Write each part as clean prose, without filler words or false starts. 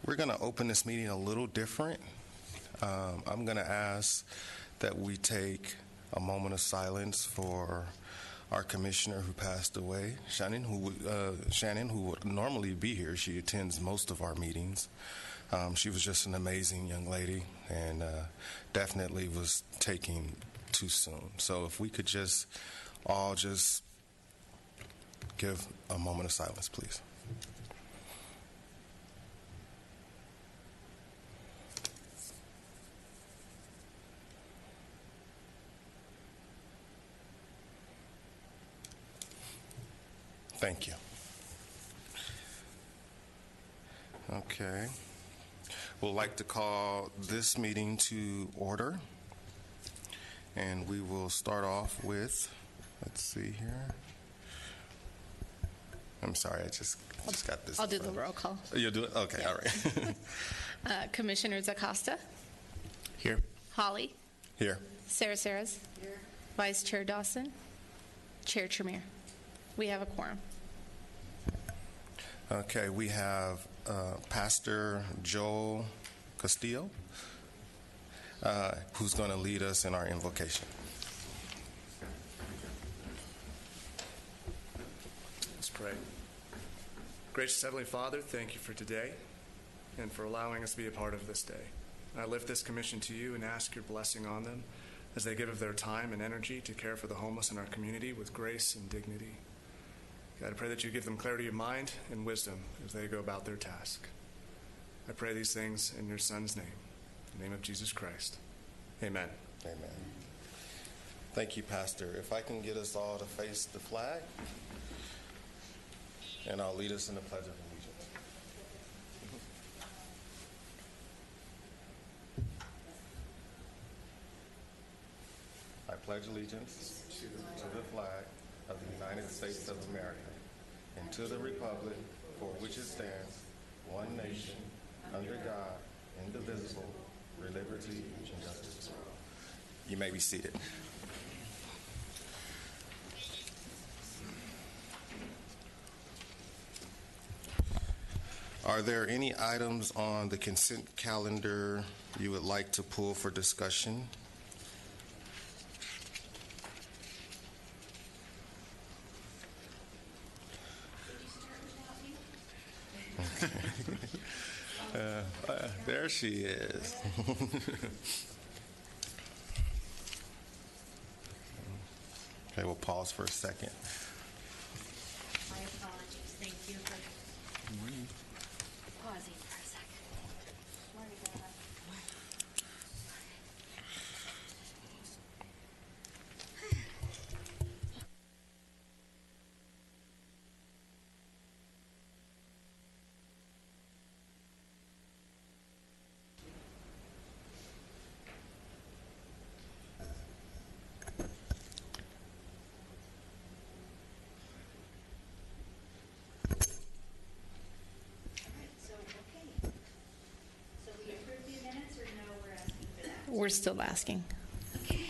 We're going to open this meeting a little different. I'm going to ask that we take a moment of silence for our commissioner who passed away, Shannon, who would normally be here. She attends most of our meetings. She was just an amazing young lady and definitely was taking too soon. So if we could just all just give a moment of silence, please. Thank you. Okay. We'd like to call this meeting to order. And we will start off with, let's see here. I'm sorry, I just got this. I'll do the roll call. You'll do it? Okay, yeah. All right. Commissioners Acosta? Here. Holly? Here. Sarah Saras? Here. Vice Chair Dawson? Chair Tremere? We have a quorum. Okay, we have Pastor Joel Castillo, who's going to lead us in our invocation. Let's pray. Gracious Heavenly Father, thank you for today and for allowing us to be a part of this day. I lift this commission to you and ask your blessing on them as they give of their time and energy to care for the homeless in our community with grace and dignity. God, I pray that you give them clarity of mind and wisdom as they go about their task. I pray these things in your Son's name, in the name of Jesus Christ. Amen. Amen. Thank you, Pastor. If I can get us all to face the flag, and I'll lead us in the Pledge of Allegiance. I pledge allegiance to the flag of the United States of America and to the republic for which it stands, one nation, under God, indivisible, with liberty and justice for all. You may be seated. Are there any items on the consent calendar you would like to pull for discussion? There she is. Okay, we'll pause for a second. My apologies. Thank you for pausing for a second. Morning, Donna. We're still asking. Okay.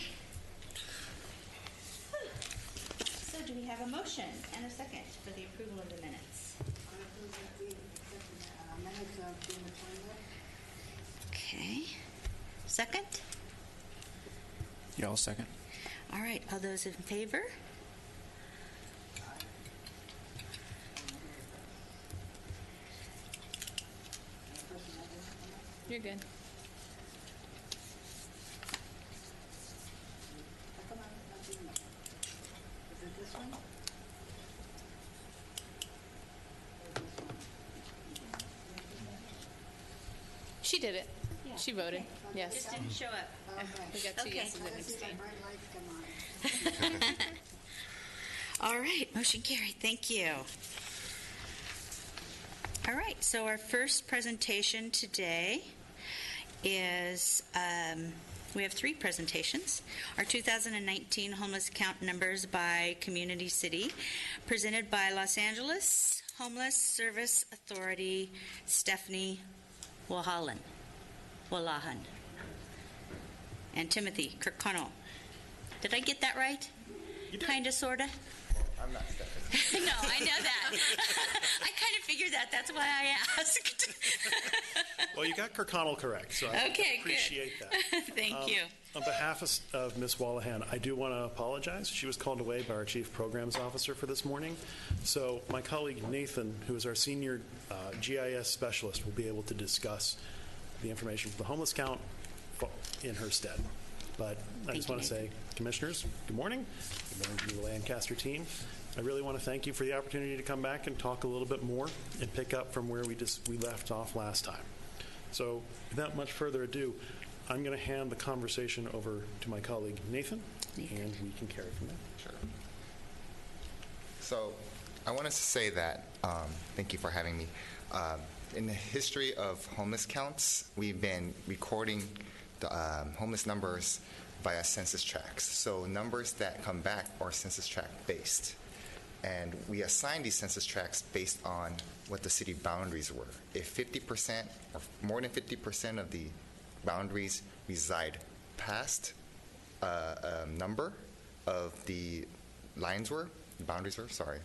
So do we have a motion and a second for the approval of the minutes? Okay. Second? Yeah, I'll second. All right. All those in favor? You're good. She did it. Yeah. She voted. Okay. Yes. Just didn't show up. We got two Okay. yeses and abstain. All right, motion carried. Thank you. All right, so our first presentation today is, we have three presentations. Our 2019 homeless count numbers by community city, presented by Los Angeles Homeless Service Authority, Stephanie Wallahan, and Timothy Kirkconnell. Did I get that right? Kinda, sorta? I'm not Stephanie. No, I know that. I kind of figured that. That's why I asked. Well, you got Kirkconnell correct, so I Okay, good. appreciate that. Thank you. On behalf of Ms. Wallahan, I do want to apologize. She was called away by our Chief Programs Officer for this morning. So my colleague Nathan, who is our Senior GIS Specialist, will be able to discuss the information for the homeless count in her stead. But I just want to say, Commissioners, good morning. Good morning to the Lancaster team. I really want to thank you for the opportunity to come back and talk a little bit more and pick up from where we left off last time. So without much further ado, I'm going to hand the conversation over to my colleague Nathan, and we can carry from there. Sure. So I wanted to say that, thank you for having me. In the history of homeless counts, we've been recording the homeless numbers via census tracts. So numbers that come back are census tract based. And we assign these census tracts based on what the city boundaries were. If 50% or more than 50% of the boundaries reside past a number of the boundaries were,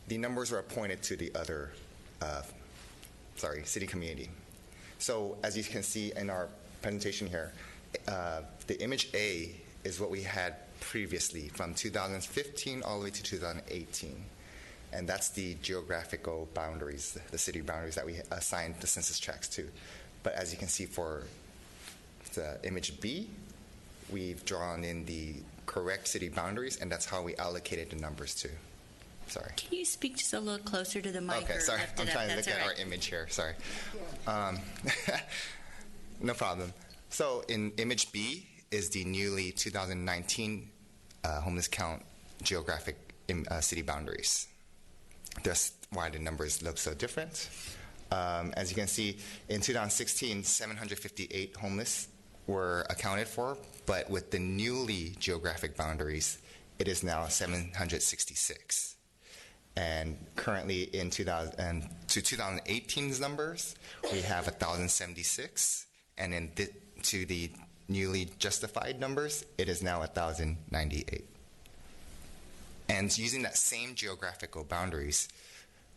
the numbers are appointed to the other, city community. So as you can see in our presentation here, the image A is what we had previously from 2015 all the way to 2018. And that's the geographical boundaries, the city boundaries that we assigned the census tracts to. But as you can see for the image B, we've drawn in the correct city boundaries, and that's how we allocated the numbers to. Sorry. Can you speak just a little closer to the mic? Okay, or sorry. lift it I'm up? trying to That's look at all our right. image here. Sorry. No problem. So in image B is the newly 2019 homeless count geographic city boundaries. That's why the numbers look so different. As you can see, in 2016, 758 homeless were accounted for, but with the newly geographic boundaries, it is now 766. And currently in 2018's numbers, we have 1,076, and to the newly justified numbers, it is now 1,098. And using that same geographical boundaries,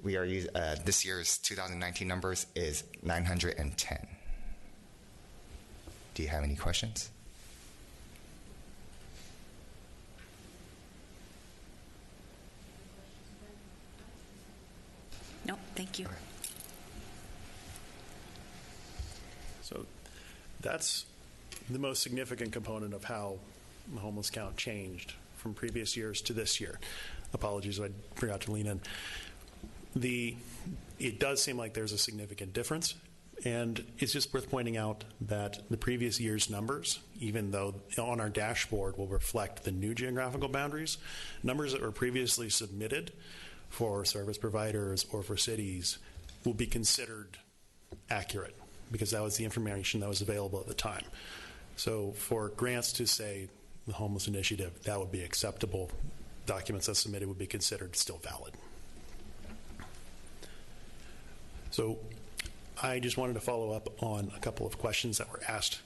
we are this year's 2019 numbers is 910. Do you have any questions? No, thank you. Okay. So that's the most significant component of how the homeless count changed from previous years to this year. Apologies, I forgot to lean in. It does seem like there's a significant difference, and it's just worth pointing out that the previous year's numbers, even though on our dashboard will reflect the new geographical boundaries, numbers that were previously submitted for service providers or for cities will be considered accurate because that was the information that was available at the time. So for grants to say the homeless initiative, that would be acceptable. Documents that submitted would be considered still valid. So I just wanted to follow up on a couple of questions that were asked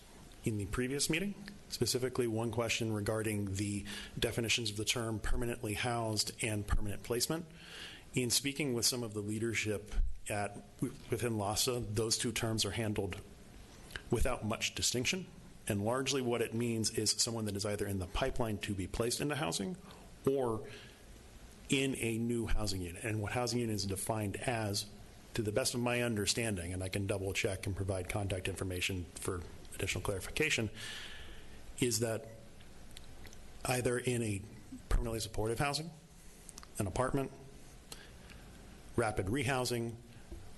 in the previous meeting, specifically one question regarding the definitions of the term permanently housed and permanent placement. In speaking with some of the leadership within LASA, those two terms are handled without much distinction, and largely what it means is someone that is either in the pipeline to be placed into housing or in a new housing unit. And what housing unit is defined as, to the best of my understanding, and I can double check and provide contact information for additional clarification, is that either in a permanently supportive housing, an apartment, rapid rehousing,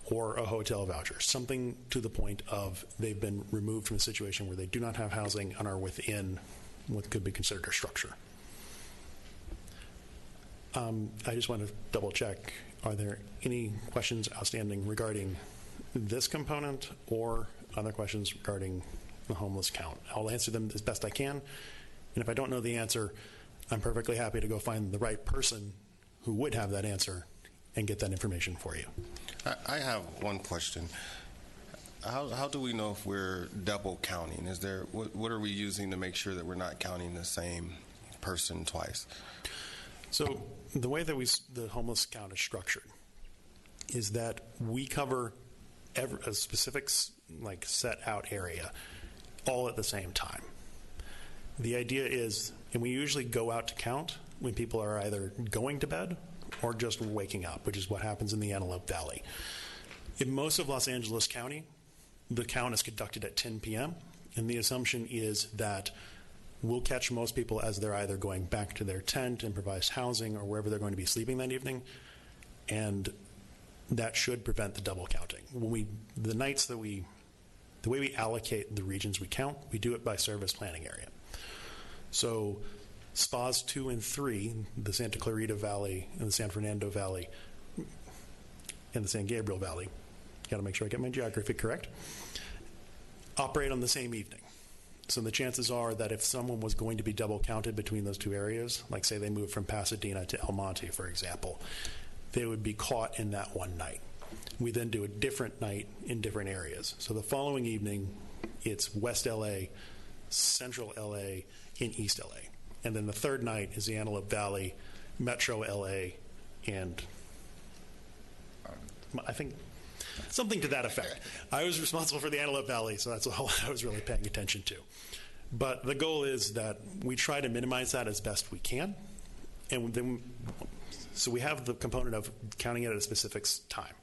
or a hotel voucher, something to the point of they've been removed from a situation where they do not have housing and are within what could be considered a structure. I just want to double check, are there any questions outstanding regarding this component or other questions regarding the homeless count? I'll answer them as best I can, and if I don't know the answer, I'm perfectly happy to go find the right person who would have that answer and get that information for you. I have one question. How do we know if we're double counting? What are we using to make sure that we're not counting the same person twice? So the way that the homeless count is structured is that we cover a specific like set out area all at the same time. The idea is, and we usually go out to count when people are either going to bed or just waking up, which is what happens in the Antelope Valley. In most of Los Angeles County, the count is conducted at 10 p.m., and the assumption is that we'll catch most people as they're either going back to their tent, improvised housing, or wherever they're going to be sleeping that evening, and that should prevent the double counting. The way we allocate the regions we count, we do it by service planning area. So spas 2 and 3, the Santa Clarita Valley and the San Fernando Valley and the San Gabriel Valley, got to make sure I get my geography correct, operate on the same evening. So the chances are that if someone was going to be double counted between those two areas, like say they moved from Pasadena to El Monte, for example, they would be caught in that one night. We then do a different night in different areas. So the following evening, it's West LA, Central LA, and East LA. And then the third night is the Antelope Valley, Metro LA, and I think something to that effect. I was responsible for the Antelope Valley, so that's all I was really paying attention to. But the goal is that we try to minimize that as best we can. And then, so we have the component of counting it at a specific time.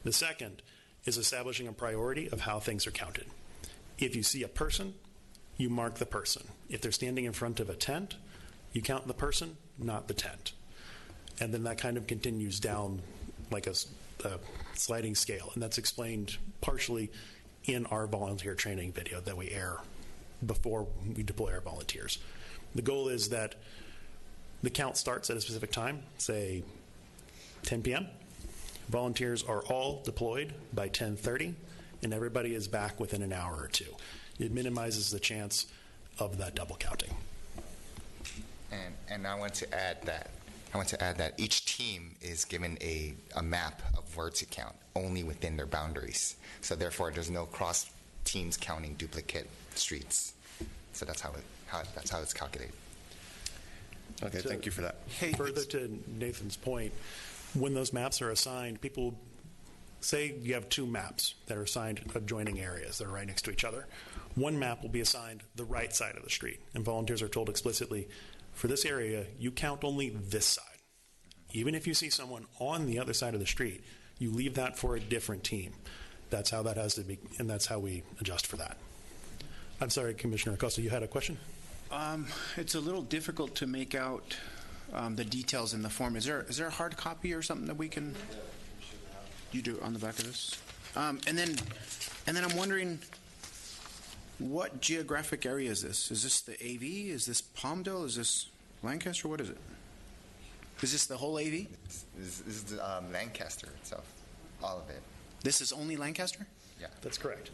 The second is establishing a priority of how things are counted. If you see a person, you mark the person. If they're standing in front of a tent, you count the person, not the tent. And then that kind of continues down like a sliding scale. And that's explained partially in our volunteer training video that we air before we deploy our volunteers. The goal is that the count starts at a specific time, say 10 p.m. Volunteers are all deployed by 10:30, and everybody is back within an hour or two. It minimizes the chance of that double counting. And I want to add that each team is given a map of where to count only within their boundaries. So therefore, there's no cross teams counting duplicate streets. So that's how it's calculated. Okay, thank you for that. Further to Nathan's point, when those maps are assigned, people say you have two maps that are assigned adjoining areas that are right next to each other. One map will be assigned the right side of the street, and volunteers are told explicitly, for this area, you count only this side. Even if you see someone on the other side of the street, you leave that for a different team. That's how that has to be, and that's how we adjust for that. I'm sorry, Commissioner Acosta, you had a question? It's a little difficult to make out the details in the form. Is there a hard copy or something that we can? You do on the back of this, and then I'm wondering, what geographic area is this? Is this the AV? Is this Palmdale? Is this Lancaster? What is it? Is this the whole AV? This is Lancaster itself, all of it. This is only Lancaster? Yeah. That's correct.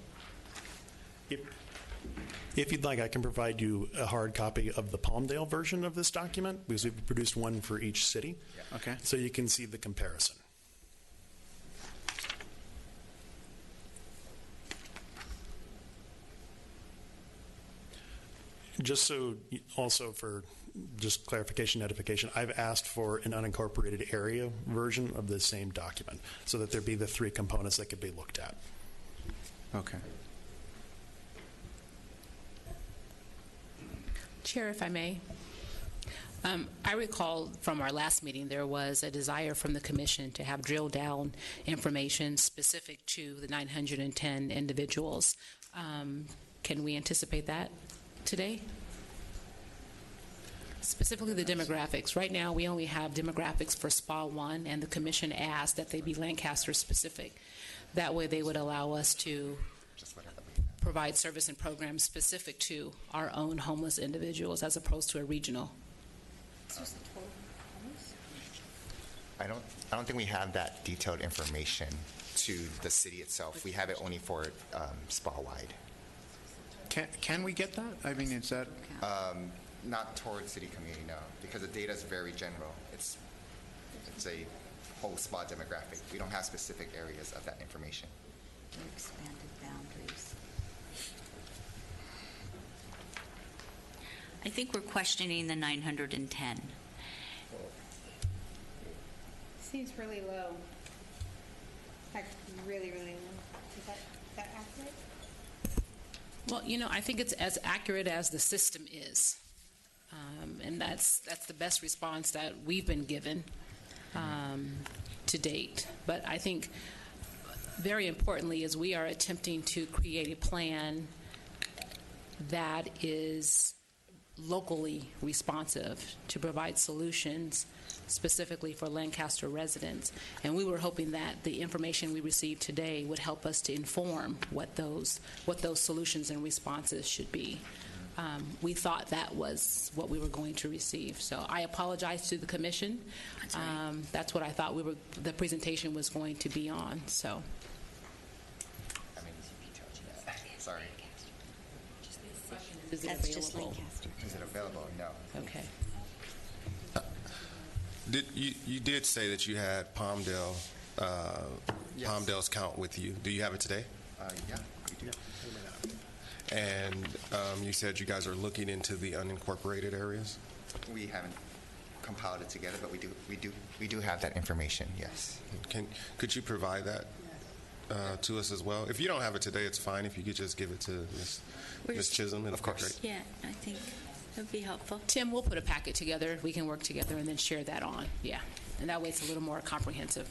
If you'd like, I can provide you a hard copy of the Palmdale version of this document, because we've produced one for each city. Yeah. Okay. So you can see the comparison. Just so, also for just clarification, edification, I've asked for an unincorporated area version of the same document so that there be the three components that could be looked at. Okay. Chair, if I may. I recall from our last meeting there was a desire from the Commission to have drill down information specific to the 910 individuals. Can we anticipate that today? Specifically the demographics. Right now we only have demographics for SPA 1, and the Commission asked that they be Lancaster specific. That way they would allow us to provide service and programs specific to our own homeless individuals as opposed to a regional. I don't think we have that detailed information to the city itself. We have it only for SPA-wide. Can we get that? I mean, is that? Not towards city community, no, because the data is very general. It's a whole SPA demographic. We don't have specific areas of that information. Expanded boundaries. I think we're questioning the 910. Seems really low. Like really, really low. Well, I think it's as accurate as the system is. And that's the best response that we've been given to date. But I think very importantly is we are attempting to create a plan that is locally responsive to provide solutions specifically for Lancaster residents. And we were hoping that the information we received today would help us to inform what those solutions and responses should be. We thought that was what we were going to receive. So I apologize to the commission. That's right. That's what I thought the presentation was going to be on. So. Sorry. Is it That's just available? Lancaster. Is it available? No. Okay. You did say that you had Palmdale, Yes. Palmdale's count with you. Do you have it today? Yeah, we do. And you said you guys are looking into the unincorporated areas? We haven't compiled it together, but we do have that information. Yes. Could you provide that to us as well? If you don't have it today, it's fine. If you could just give it to Ms. Chisholm, it'd Of be course. great. Yeah, I think that would be helpful. Tim, we'll put a packet together. We can work together and then share that on. Yeah. And that way it's a little more comprehensive.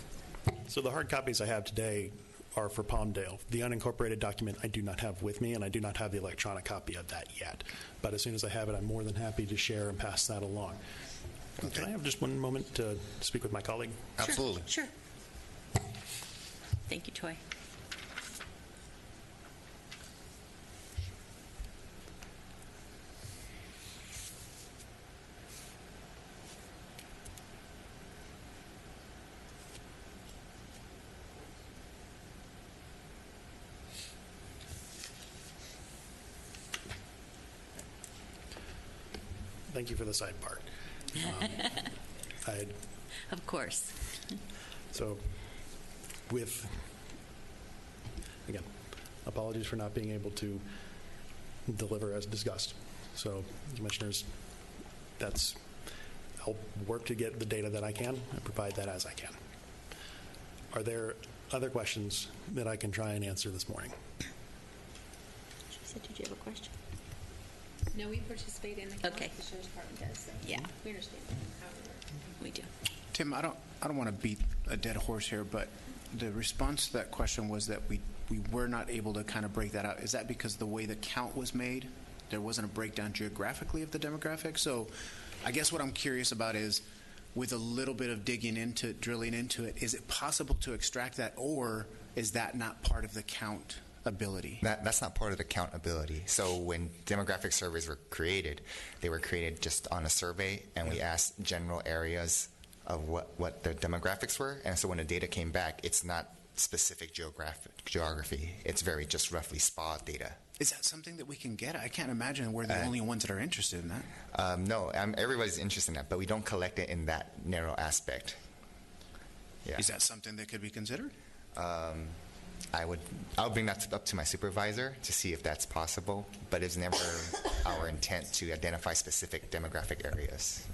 So the hard copies I have today are for Palmdale. The unincorporated document I do not have with me, and I do not have the electronic copy of that yet. But as soon as I have it, I'm more than happy to share and pass that along. Okay. Can I have just one moment to speak with my colleague? Absolutely. Sure. Thank you, Toy. Thank you for the sidebar. Of course. So, again, apologies for not being able to deliver as discussed. So, commissioners, I'll work to get the data that I can and provide that as I can. Are there other questions that I can try and answer this morning? She said, did you have a question? No, we participate in the count. Okay. The sheriff's department does. So Yeah. we understand how it works. We do. Tim, I don't want to beat a dead horse here, but the response to that question was that we were not able to kind of break that out. Is that because the way the count was made, there wasn't a breakdown geographically of the demographics? So I guess what I'm curious about is, with a little bit of drilling into it, is it possible to extract that, or is that not part of the count ability? That's not part of the countability. So when demographic surveys were created, they were created just on a survey, and we asked general areas of what the demographics were. And so when the data came back, it's not specific geography. It's very just roughly SPA data. Is that something that we can get? I can't imagine we're the only ones that are interested in that. No, everybody's interested in that, but we don't collect it in that narrow aspect. Yeah. Is that something that could be considered? I'll bring that up to my supervisor to see if that's possible, but it's never our intent to identify specific demographic areas.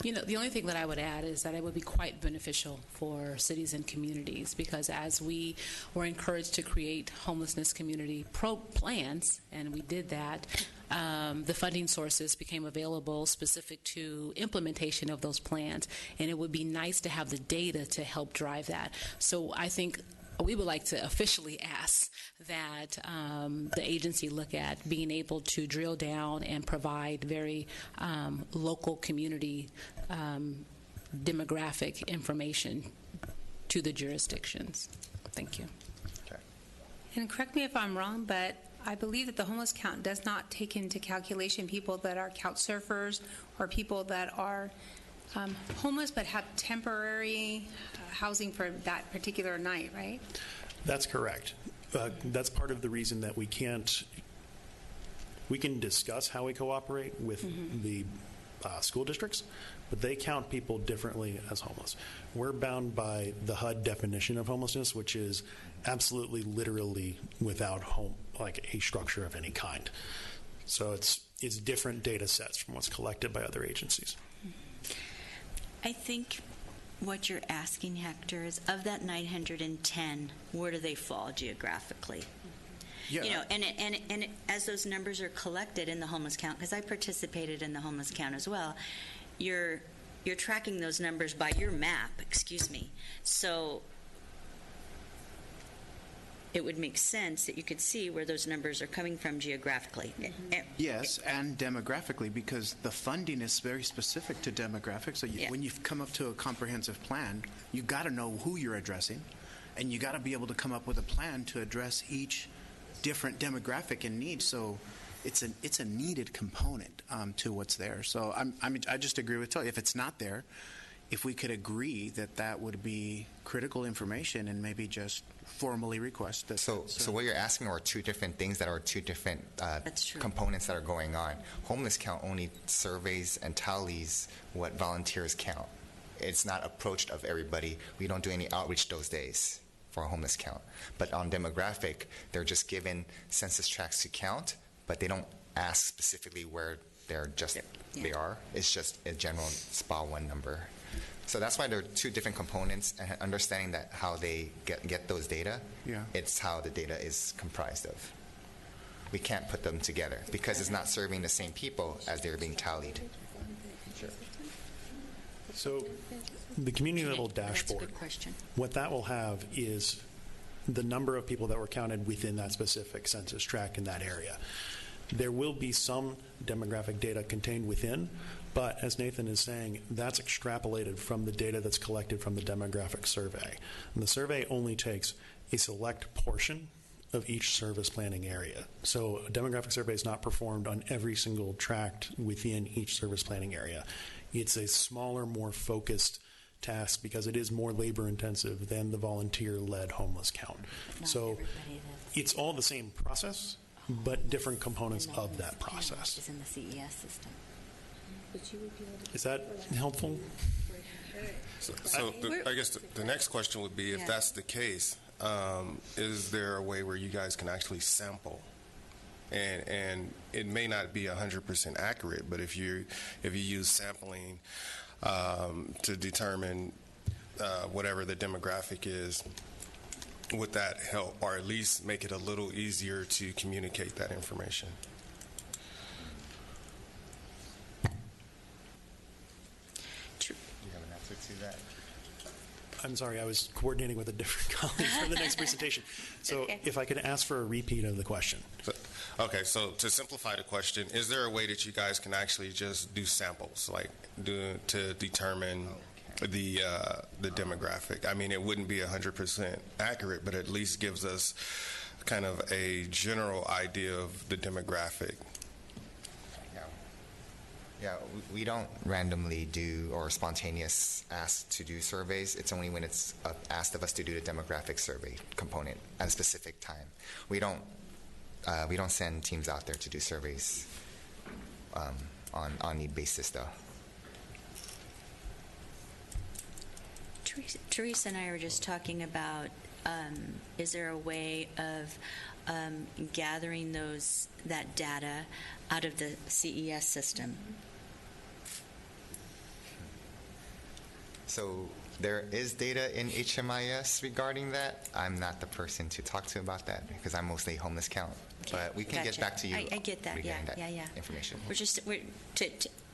The only thing that I would add is that it would be quite beneficial for cities and communities, because as we were encouraged to create homelessness community plans, and we did that, the funding sources became available specific to implementation of those plans, and it would be nice to have the data to help drive that. So I think we would like to officially ask that the agency look at being able to drill down and provide very local community demographic information to the jurisdictions. Thank you. Okay. And correct me if I'm wrong, but I believe that the homeless count does not take into calculation people that are couch surfers or people that are homeless but have temporary housing for that particular night, right? That's correct. That's part of the reason that we can discuss how we cooperate with the school districts, but they count people differently as homeless. We're bound by the HUD definition of homelessness, which is absolutely literally without a structure of any kind. So it's different data sets from what's collected by other agencies. I think what you're asking, Hector, is of that 910, where do they fall geographically? Yeah. You know, and as those numbers are collected in the homeless count, because I participated in the homeless count as well, you're tracking those numbers by your map, excuse me. So it would make sense that you could see where those numbers are coming from geographically. Yes, and demographically, because the funding is very specific to demographics. So Yeah. when you come up to a comprehensive plan, you got to know who you're addressing, and you got to be able to come up with a plan to address each different demographic and need. So it's a needed component to what's there. So I just agree with Tully. If it's not there, if we could agree that that would be critical information and maybe just formally request that. So what you're asking are two different things that are two different That's true. components that are going on. Homeless count only surveys and tallies what volunteers count. It's not approached of everybody. We don't do any outreach those days for a homeless count. But on demographic, they're just given census tracts to count, but they don't ask specifically where they are. It's just a general SPA 1 number. So that's why there are two different components, and understanding that how they get those data, Yeah. it's how the data is comprised of. We can't put them together because it's not serving the same people as they're being tallied. So the community level That's a dashboard, good question. what that will have is the number of people that were counted within that specific census tract in that area. There will be some demographic data contained within, but as Nathan is saying, that's extrapolated from the data that's collected from the demographic survey. And the survey only takes a select portion of each service planning area. So a demographic survey is not performed on every single tract within each service planning area. It's a smaller, more focused task because it is more labor intensive than the volunteer-led homeless count. So it's all the same process, but different components of that process. Is in the CES system. Is that helpful? So I guess the next question would be, if Yeah. that's the case, is there a way where you guys can actually sample? And it may not be 100% accurate, but if you use sampling to determine whatever the demographic is, would that help, or at least make it a little easier to communicate that information? Do you have an answer to that? I'm sorry, I was coordinating with a different colleague for the next presentation. So Okay. if I could ask for a repeat of the question. Okay, so to simplify the question, is there a way that you guys can actually just do samples, like to determine the demographic? I mean, it wouldn't be 100% accurate, but at least gives us kind of a general idea of the demographic. Yeah, we don't randomly do or spontaneous ask to do surveys. It's only when it's asked of us to do the demographic survey component at a specific time. We don't send teams out there to do surveys on need basis, though. Teresa and I were just talking about, is there a way of gathering that data out of the CES system? So there is data in HMIS regarding that. I'm not the person to talk to about that because I'm mostly homeless count. But we can get Gotcha. back to you. I get that. Yeah, regarding that yeah. information.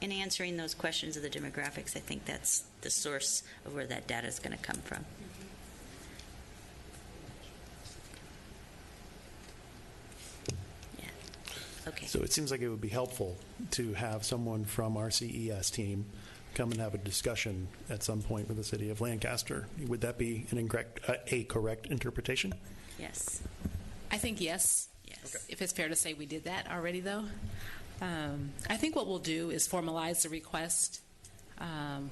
In answering those questions of the demographics, I think that's the source of where that data is going to come from. Yeah. Okay. So it seems like it would be helpful to have someone from our CES team come and have a discussion at some point with the city of Lancaster. Would that be a correct interpretation? Yes. I think yes. Yes. If it's fair to say we did that already, though. I think what we'll do is formalize the request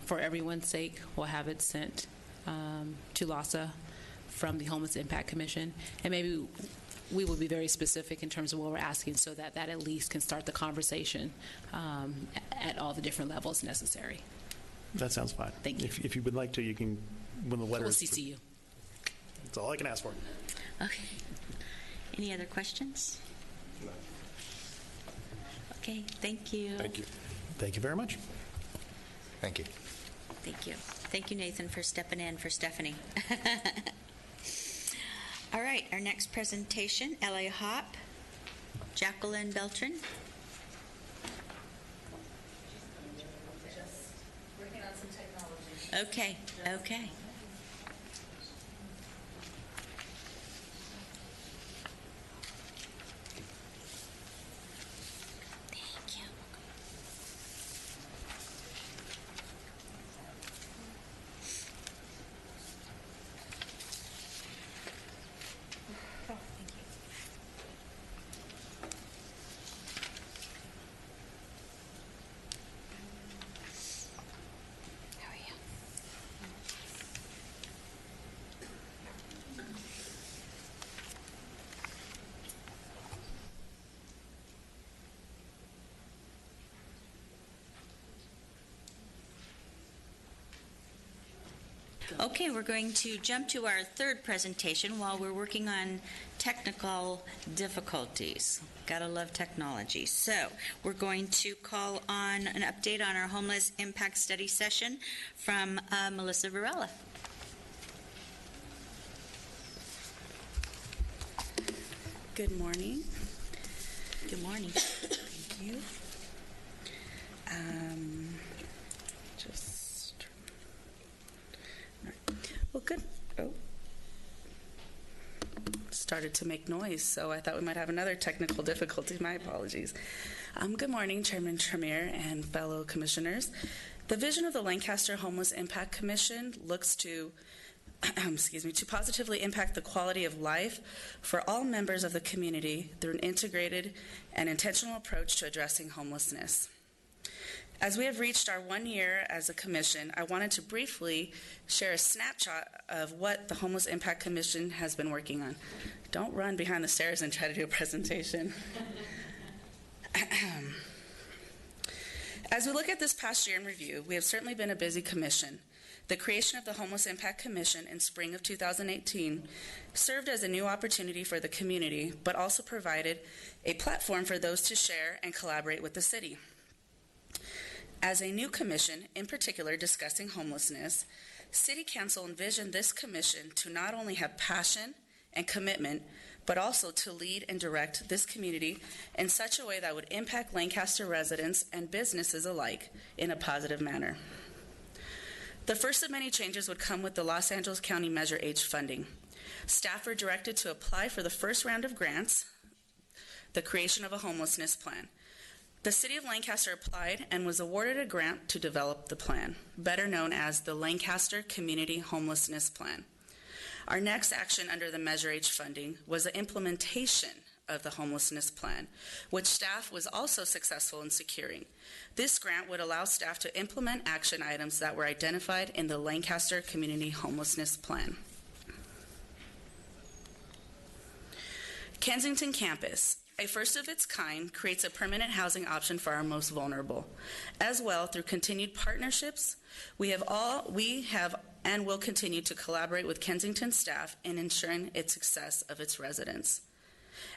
for everyone's sake. We'll have it sent to LASA from the Homeless Impact Commission, and maybe we will be very specific in terms of what we're asking so that at least can start the conversation at all the different levels necessary. That sounds fine. Thank you. If you would like to, you can, when the letter We'll is... CC you. That's all I can ask for. Okay. Any other questions? Okay, thank you. Thank you. Thank you very much. Thank you. Thank you. Thank you, Nathan, for stepping in for Stephanie. All right, our next presentation, L.A. Hop, Jacqueline Beltran. Okay, okay. Thank you. Oh, thank you. How are you? Okay, we're going to jump to our third presentation while we're working on technical difficulties. Gotta love technology. So we're going to call on an update on our homeless impact study session from Melissa Varela. Good morning. Good morning. Thank you. Well, good. Oh. Started to make noise, so I thought we might have another technical difficulty. My apologies. Good morning, Chairman Tremere and fellow commissioners. The vision of the Lancaster Homeless Impact Commission looks to to positively impact the quality of life for all members of the community through an integrated and intentional approach to addressing homelessness. As we have reached our 1 year as a commission, I wanted to briefly share a snapshot of what the Homeless Impact Commission has been working on. Don't run behind the stairs and try to do a presentation. As we look at this past year in review, we have certainly been a busy commission. The creation of the Homeless Impact Commission in spring of 2018 served as a new opportunity for the community, but also provided a platform for those to share and collaborate with the city. As a new commission, in particular discussing homelessness, City Council envisioned this commission to not only have passion and commitment, but also to lead and direct this community in such a way that would impact Lancaster residents and businesses alike in a positive manner. The first of many changes would come with the Los Angeles County Measure H funding. Staff were directed to apply for the first round of grants, the creation of a homelessness plan. The City of Lancaster applied and was awarded a grant to develop the plan, better known as the Lancaster Community Homelessness Plan. Our next action under the Measure H funding was the implementation of the homelessness plan, which staff was also successful in securing. This grant would allow staff to implement action items that were identified in the Lancaster Community Homelessness Plan. Kensington Campus, a first of its kind, creates a permanent housing option for our most vulnerable. As well, through continued partnerships, we have and will continue to collaborate with Kensington staff in ensuring its success of its residents.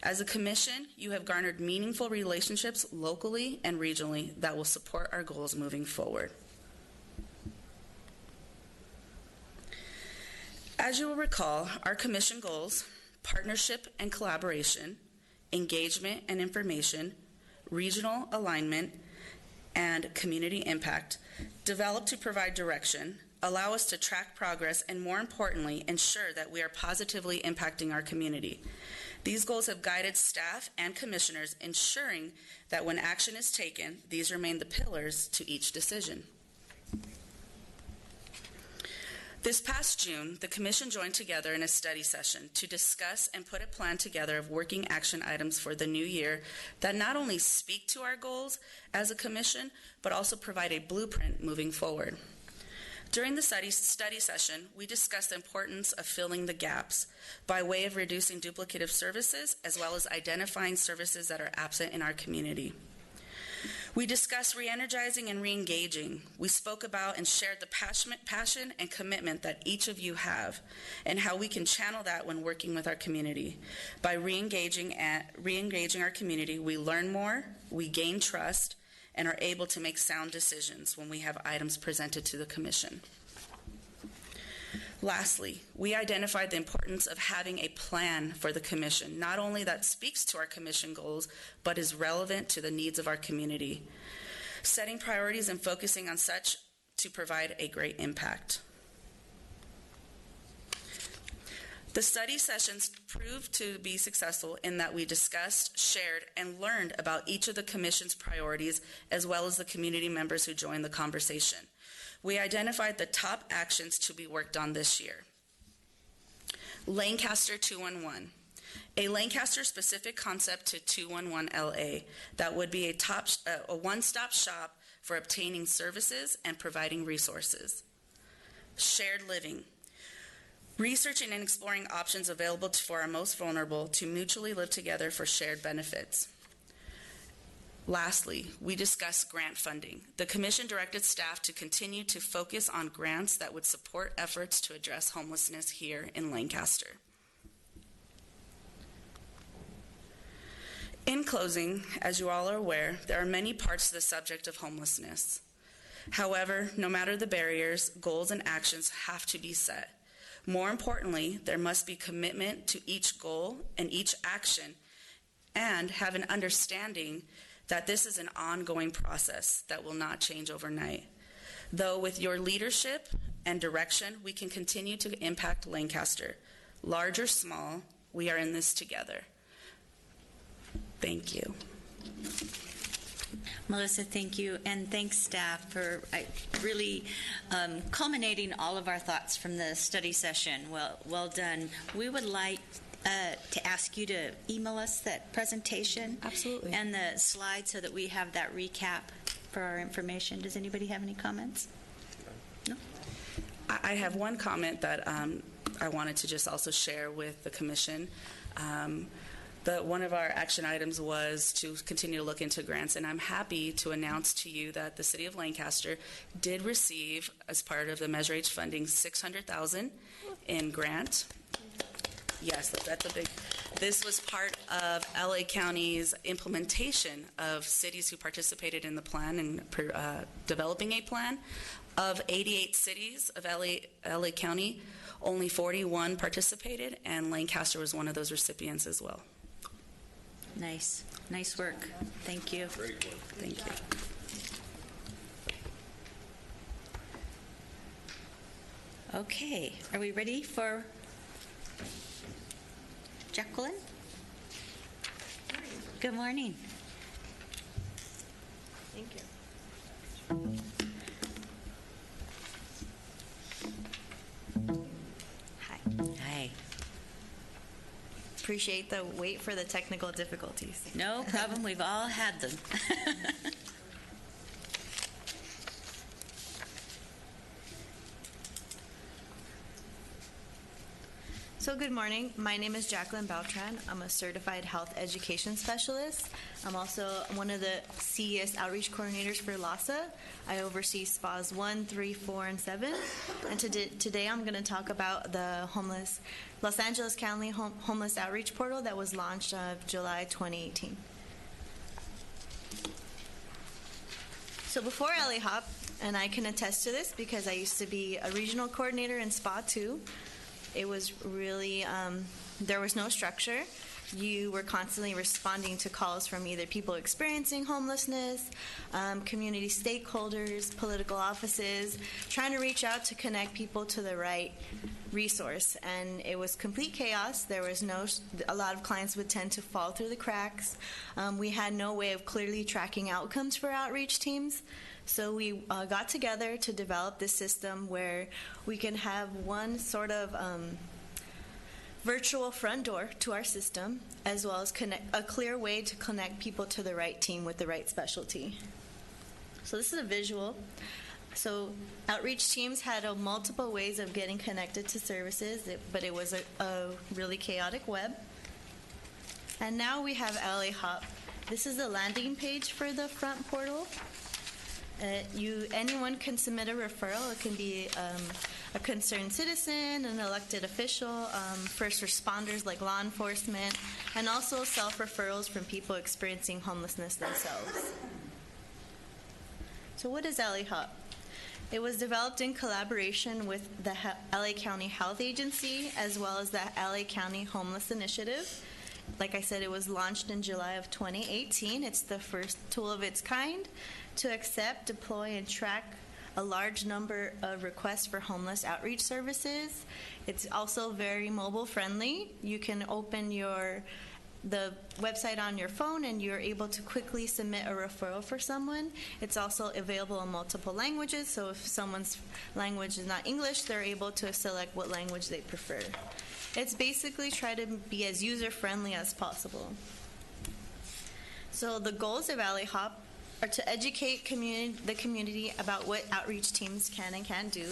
As a commission, you have garnered meaningful relationships locally and regionally that will support our goals moving forward. As you will recall, our commission goals, partnership and collaboration, engagement and information, regional alignment, and community impact, developed to provide direction, allow us to track progress, and more importantly, ensure that we are positively impacting our community. These goals have guided staff and commissioners, ensuring that when action is taken, these remain the pillars to each decision. This past June, the Commission joined together in a study session to discuss and put a plan together of working action items for the new year that not only speak to our goals as a Commission, but also provide a blueprint moving forward. During the study session, we discussed the importance of filling the gaps by way of reducing duplicative services, as well as identifying services that are absent in our community. We discussed re-energizing and re-engaging. We spoke about and shared the passion and commitment that each of you have, and how we can channel that when working with our community. By re-engaging our community, we learn more, we gain trust, and are able to make sound decisions when we have items presented to the Commission. Lastly, we identified the importance of having a plan for the commission, not only that speaks to our commission goals, but is relevant to the needs of our community, setting priorities and focusing on such to provide a great impact. The study sessions proved to be successful in that we discussed, shared, and learned about each of the commission's priorities, as well as the community members who joined the conversation. We identified the top actions to be worked on this year. Lancaster 211. A Lancaster-specific concept to 211 LA that would be a one-stop shop for obtaining services and providing resources. Shared living. Researching and exploring options available for our most vulnerable to mutually live together for shared benefits. Lastly, we discussed grant funding. The Commission directed staff to continue to focus on grants that would support efforts to address homelessness here in Lancaster. In closing, as you all are aware, there are many parts to the subject of homelessness. However, no matter the barriers, goals and actions have to be set. More importantly, there must be commitment to each goal and each action, and have an understanding that this is an ongoing process that will not change overnight. Though with your leadership and direction, we can continue to impact Lancaster. Large or small, we are in this together. Thank you. Melissa, thank you, and thanks staff for really culminating all of our thoughts from the study session. Well done. We would like to ask you to email us that presentation. Absolutely. And the slides so that we have that recap for our information. Does anybody have any comments? No? I have one comment that I wanted to just also share with the Commission. One of our action items was to continue to look into grants, and I'm happy to announce to you that the City of Lancaster did receive, as part of the Measure H funding, $600,000 in grant. Yes, that's a big. This was part of LA County's implementation of cities who participated in the plan and developing a plan. Of 88 cities of LA County, only 41 participated, and Lancaster was one of those recipients as well. Nice work. Thank you. Great work. Thank you. Okay, are we ready for Jacqueline? Good morning. Thank you. Hi. Appreciate the wait for the technical difficulties. No problem. We've all had them. So good morning. My name is Jacqueline Beltran. I'm a certified health education specialist. I'm also one of the CES outreach coordinators for LASA. I oversee SPAs 1, 3, 4, and 7. And today I'm going to talk about the Los Angeles County Homeless Outreach Portal that was launched July 2018. So before LA Hop, and I can attest to this because I used to be a regional coordinator in SPA 2, it was really, there was no structure. You were constantly responding to calls from either people experiencing homelessness, community stakeholders, political offices, trying to reach out to connect people to the right resource. And it was complete chaos. There was a lot of clients would tend to fall through the cracks. We had no way of clearly tracking outcomes for outreach teams. So we got together to develop this system where we can have one sort of virtual front door to our system, as well as a clear way to connect people to the right team with the right specialty. So this is a visual. So outreach teams had multiple ways of getting connected to services, but it was a really chaotic web. And now we have LA Hop. This is the landing page for the front portal. Anyone can submit a referral. It can be a concerned citizen, an elected official, first responders like law enforcement, and also self-referrals from people experiencing homelessness themselves. So what is LA Hop? It was developed in collaboration with the LA County Health Agency as well as the LA County Homeless Initiative. Like I said, it was launched in July of 2018. It's the first tool of its kind to accept, deploy, and track a large number of requests for homeless outreach services. It's also very mobile friendly. You can open the website on your phone and you're able to quickly submit a referral for someone. It's also available in multiple languages, so if someone's language is not English, they're able to select what language they prefer. It's basically try to be as user-friendly as possible. So the goals of Alley Hop are to educate the community about what outreach teams can and can't do.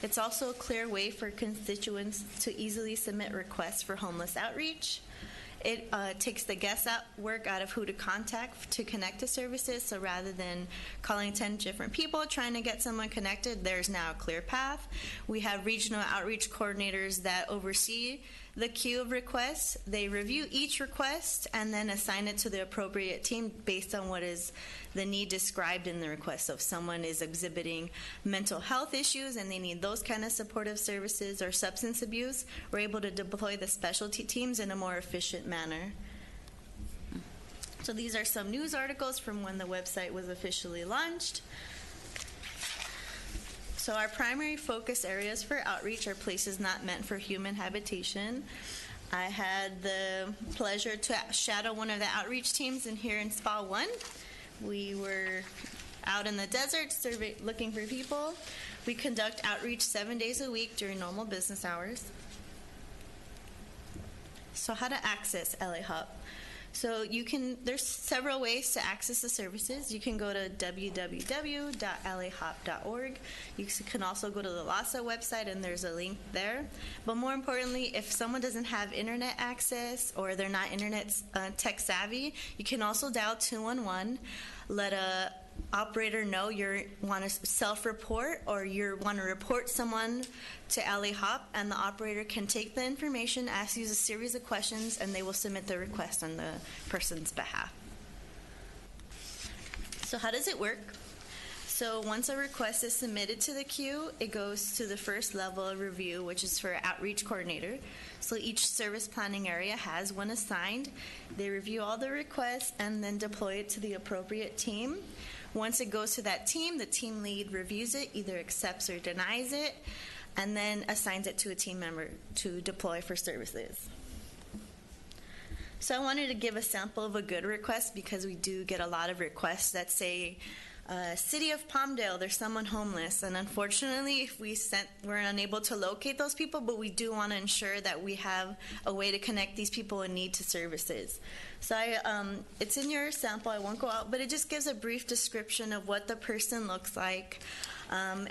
It's also a clear way for constituents to easily submit requests for homeless outreach. It takes the guesswork out of who to contact to connect to services. So rather than calling 10 different people trying to get someone connected, there's now a clear path. We have regional outreach coordinators that oversee the queue of requests. They review each request and then assign it to the appropriate team based on what is the need described in the request. So if someone is exhibiting mental health issues and they need those kind of supportive services or substance abuse, we're able to deploy the specialty teams in a more efficient manner. So these are some news articles from when the website was officially launched. So our primary focus areas for outreach are places not meant for human habitation. I had the pleasure to shadow one of the outreach teams here in Spa 1. We were out in the desert looking for people. We conduct outreach 7 days a week during normal business hours. So how to access LA Hop? So there's several ways to access the services. You can go to www.lahop.org. You can also go to the LASA website and there's a link there. But more importantly, if someone doesn't have internet access or they're not internet tech savvy, you can also dial 211, let a operator know you want to self-report or you want to report someone to Alley Hop, and the operator can take the information, ask you a series of questions, and they will submit the request on the person's behalf. So how does it work? So once a request is submitted to the queue, it goes to the first level of review, which is for outreach coordinator. So each service planning area has one assigned. They review all the requests and then deploy it to the appropriate team. Once it goes to that team, the team lead reviews it, either accepts or denies it, and then assigns it to a team member to deploy for services. So I wanted to give a sample of a good request because we do get a lot of requests that say, City of Palmdale, there's someone homeless, and unfortunately we're unable to locate those people, but we do want to ensure that we have a way to connect these people in need to services. So it's in your sample, I won't go out, but it just gives a brief description of what the person looks like.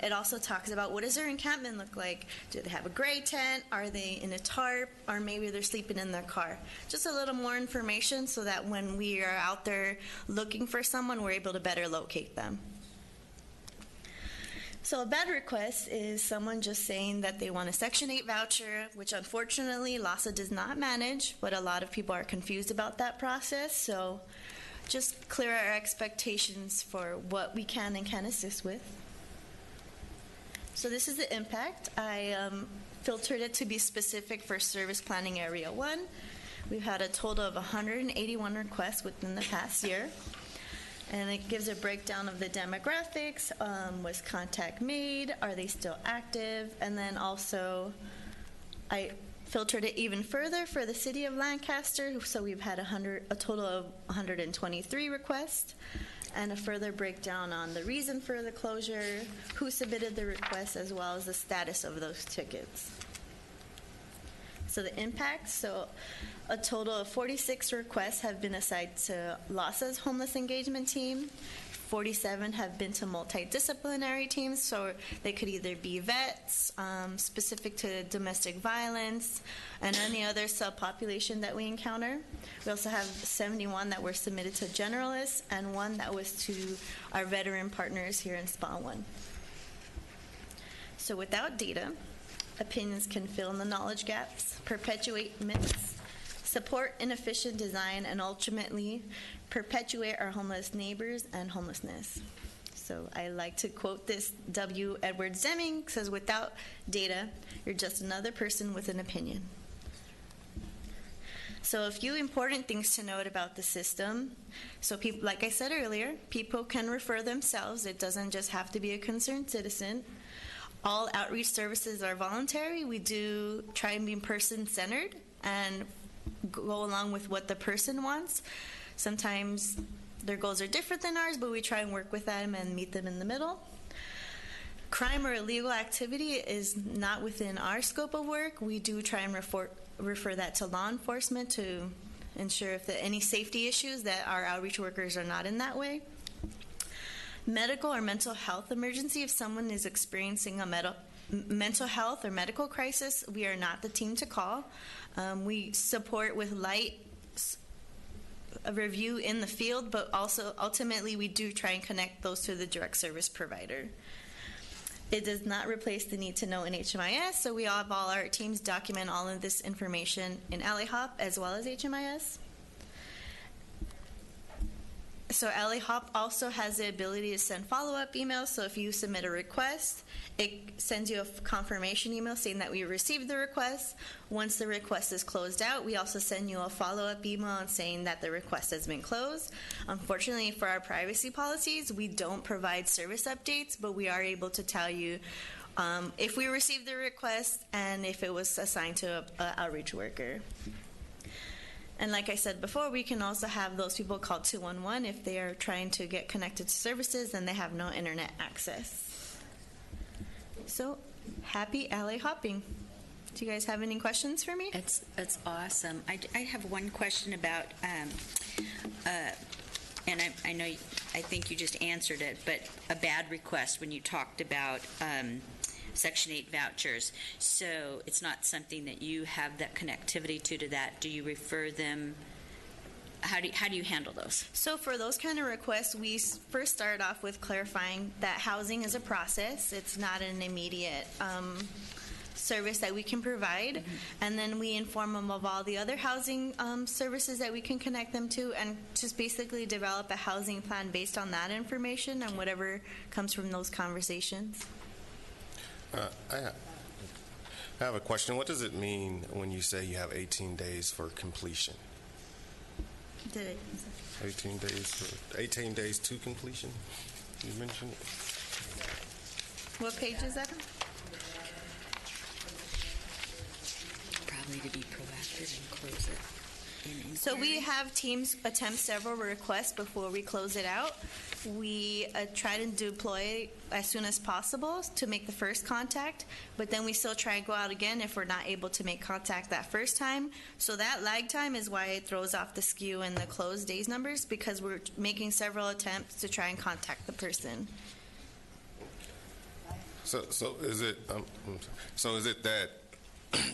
It also talks about what does their encampment look like. Do they have a gray tent? Are they in a tarp? Or maybe they're sleeping in their car. Just a little more information so that when we are out there looking for someone, we're able to better locate them. So a bad request is someone just saying that they want a Section 8 voucher, which unfortunately LASA does not manage, but a lot of people are confused about that process. So just clear our expectations for what we can and can't assist with. So this is the impact. I filtered it to be specific for Service Planning Area 1. We've had a total of 181 requests within the past year. And it gives a breakdown of the demographics. Was contact made? Are they still active? And then also, I filtered it even further for the city of Lancaster. So we've had a total of 123 requests. And a further breakdown on the reason for the closure, who submitted the request, as well as the status of those tickets. So the impact, so a total of 46 requests have been assigned to LASA's homeless engagement team. 47 have been to multidisciplinary teams, so they could either be vets, specific to domestic violence, and any other subpopulation that we encounter. We also have 71 that were submitted to generalists, and one that was to our veteran partners here in Spa 1. So without data, opinions can fill in the knowledge gaps, perpetuate myths, support inefficient design, and ultimately perpetuate our homeless neighbors and homelessness. So I like to quote this W. Edward Deming, says, "Without data, you're just another person with an opinion." So a few important things to note about the system. So people, like I said earlier, people can refer themselves. It doesn't just have to be a concerned citizen. All outreach services are voluntary. We do try and be person-centered and go along with what the person wants. Sometimes their goals are different than ours, but we try and work with them and meet them in the middle. Crime or illegal activity is not within our scope of work. We do try and refer that to law enforcement to ensure if there are any safety issues that our outreach workers are not in that way. Medical or mental health emergency, if someone is experiencing a mental health or medical crisis, we are not the team to call. We support with light a review in the field, but also ultimately we do try and connect those to the direct service provider. It does not replace the need to know in HMIS, so we have all our teams document all of this information in AlleyHop as well as HMIS. So AlleyHop also has the ability to send follow-up emails, so if you submit a request, it sends you a confirmation email saying that we received the request. Once the request is closed out, we also send you a follow-up email saying that the request has been closed. Unfortunately, for our privacy policies, we don't provide service updates, but we are able to tell you if we received the request and if it was assigned to an outreach worker. And like I said before, we can also have those people call 211 if they are trying to get connected to services and they have no internet access. So, happy alley hopping. Do you guys have any questions for me? It's awesome. I have one question about, and I know, I think you just answered it, but a bad request when you talked about Section 8 vouchers. So it's not something that you have that connectivity to that. Do you refer them? How do you handle those? So for those kind of requests, we first start off with clarifying that housing is a process. It's not an immediate service that we can provide. And then we inform them of all the other housing services that we can connect them to, and just basically develop a housing plan based on that information and whatever comes from those conversations. I have a question. What does it mean when you say you have 18 days for completion? 18 days to completion? You mentioned it. What page is that on? Probably to be proactive and close it. So we have teams attempt several requests before we close it out. We try to deploy as soon as possible to make the first contact, but then we still try and go out again if we're not able to make contact that first time. So that lag time is why it throws off the skew and the closed days numbers, because we're making several attempts to try and contact the person. So is it that?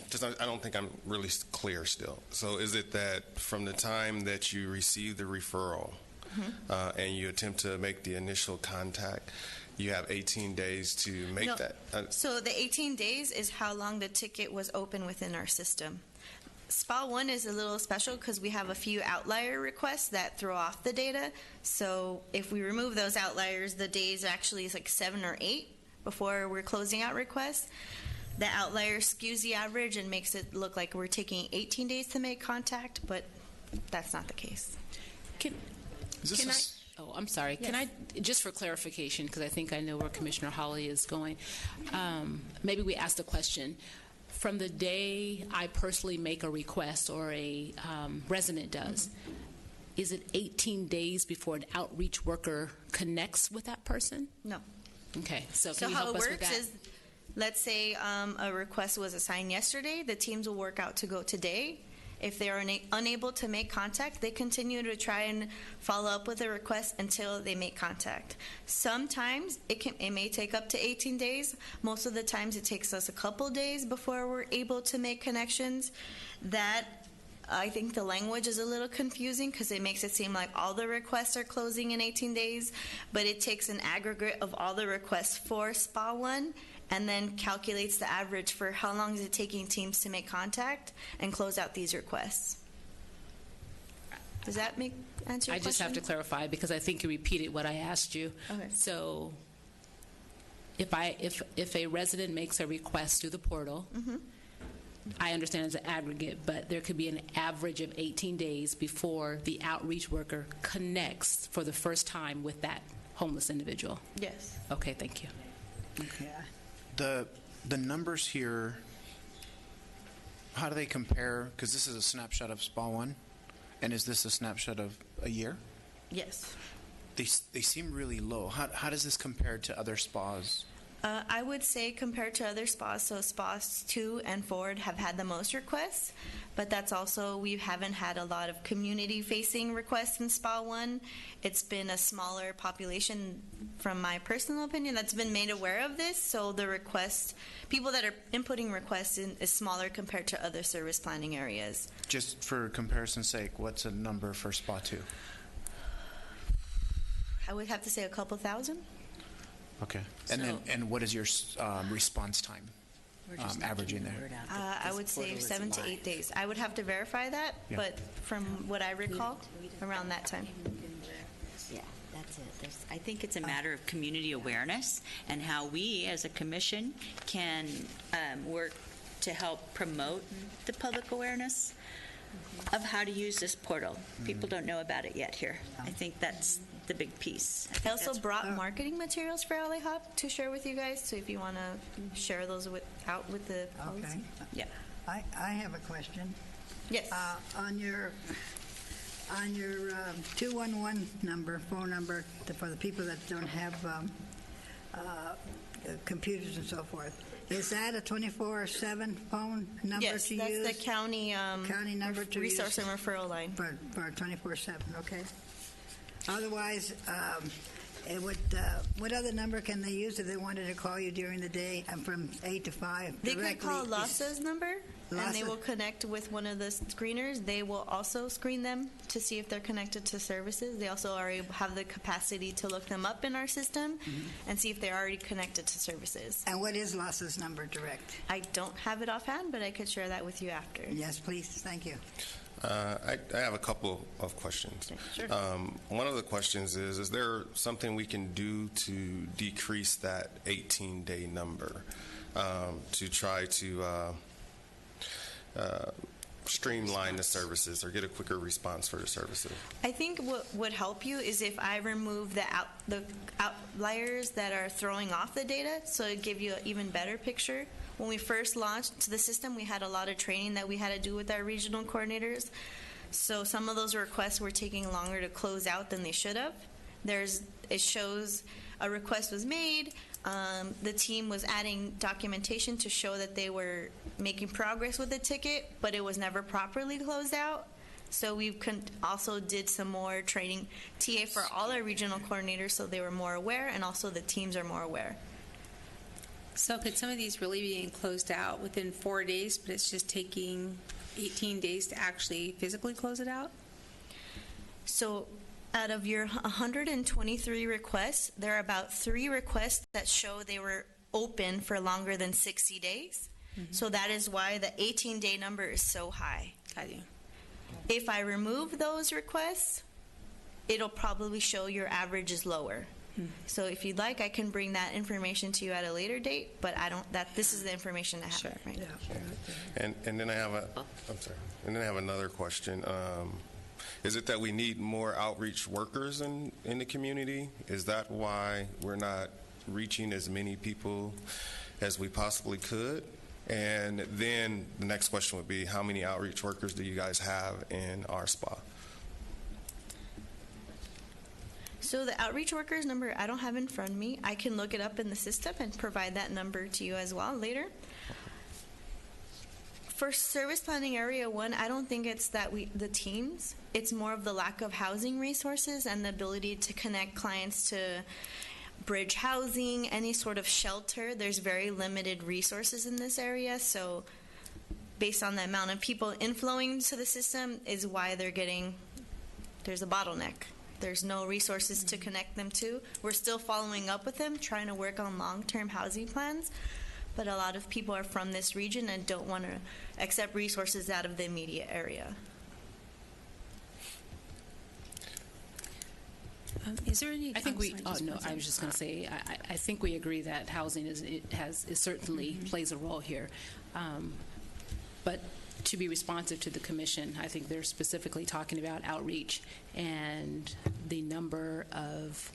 Just, I don't think I'm really clear still. So is it that from the time that you receive the referral and you attempt to make the initial contact, you have 18 days to make that? So the 18 days is how long the ticket was open within our system. SPA 1 is a little special because we have a few outlier requests that throw off the data. So if we remove those outliers, the days actually is like 7 or 8 before we're closing out requests. The outlier skews the average and makes it look like we're taking 18 days to make contact, but that's not the case. I'm sorry. Yes. Can I, just for clarification, because I think I know where Commissioner Hawley is going, maybe we ask the question, from the day I personally make a request or a resident does, is it 18 days before an outreach worker connects with that person? No. Okay, so So can you how help it us with works that? is, let's say a request was assigned yesterday, the teams will work out to go today. If they are unable to make contact, they continue to try and follow up with the request until they make contact. Sometimes it may take up to 18 days. Most of the times it takes us a couple days before we're able to make connections. That, I think the language is a little confusing because it makes it seem like all the requests are closing in 18 days, but it takes an aggregate of all the requests for SPA 1 and then calculates the average for how long is it taking teams to make contact and close out these requests. Does that answer your I just have to question? clarify because I think you repeated what I asked you. Okay. So if a resident makes a request through the portal, I understand it's an aggregate, but there could be an average of 18 days before the outreach worker connects for the first time with that homeless individual. Yes. Okay, thank you. Okay. The numbers here, how do they compare? Because this is a snapshot of SPA 1, and is this a snapshot of a year? Yes. They seem really low. How does this compare to other spas? I would say compared to other spas, so spas 2 and forward have had the most requests, but that's also, we haven't had a lot of community-facing requests in spa 1. It's been a smaller population, from my personal opinion, that's been made aware of this, so the request, people that are inputting requests is smaller compared to other service planning areas. Just for comparison's sake, what's a number for spa 2? I would have to say a couple thousand. Okay. And what is your response time averaging there? I would say 7 to 8 days. I would have to verify that, Yeah. but from what I recall, around that time. Yeah, that's it. I think it's a matter of community awareness and how we, as a commission, can work to help promote the public awareness of how to use this portal. People don't know about it yet here. I think that's the big piece. I also brought marketing materials for LA Hop to share with you guys, so if you want to share those out with the colleagues. Okay. Yeah. I have a question. Yes. On your 211 number, phone number for the people that don't have computers and so forth, is that a 24/7 phone number Yes, to that's use? the county number to resource use and referral line. for 24/7, okay. Otherwise, it would, what other number can they use if they wanted to call you during the day from 8 to 5? They could call LASA's number, and they LASA? will connect with one of the screeners. They will also screen them to see if they're connected to services. They also have the capacity to look them up in our system and see if they're already connected to services. And what is LASA's number direct? I don't have it offhand, but I could share that with you after. Yes, please, thank you. I have a couple of questions. Sure. One of the questions is there something we can do to decrease that 18-day number to try to streamline the services or get a quicker response for the services? I think what would help you is if I remove the outliers that are throwing off the data, so it give you an even better picture. When we first launched the system, we had a lot of training that we had to do with our regional coordinators. So some of those requests were taking longer to close out than they should have. It shows a request was made. The team was adding documentation to show that they were making progress with the ticket, but it was never properly closed out. So we also did some more training, TA for all our regional coordinators, so they were more aware, and also the teams are more aware. So could some of these really be closed out within 4 days, but it's just taking 18 days to actually physically close it out? So out of your 123 requests, there are about 3 requests that show they were open for longer than 60 days. So that is why the 18-day number is so high. Got you. If I remove those requests, it'll probably show your average is lower. So if you'd like, I can bring that information to you at a later date, but this is the information I have right now. And then I have And then I have another question. Is it that we need more outreach workers in the community? Is that why we're not reaching as many people as we possibly could? And then the next question would be, how many outreach workers do you guys have in our spa? So the outreach workers number I don't have in front of me. I can look it up in the system and provide that number to you as well later. For service planning area 1, I don't think it's that the teams. It's more of the lack of housing resources and the ability to connect clients to bridge housing, any sort of shelter. There's very limited resources in this area, so based on the amount of people inflowing to the system is why there's a bottleneck. There's no resources to connect them to. We're still following up with them, trying to work on long-term housing plans, but a lot of people are from this region and don't want to accept resources out of the immediate area. Is there any? I think I'm sorry, no, one I was just going to say, I think we agree that housing is certainly plays a role here. But to be responsive to the commission, I think they're specifically talking about outreach and the number of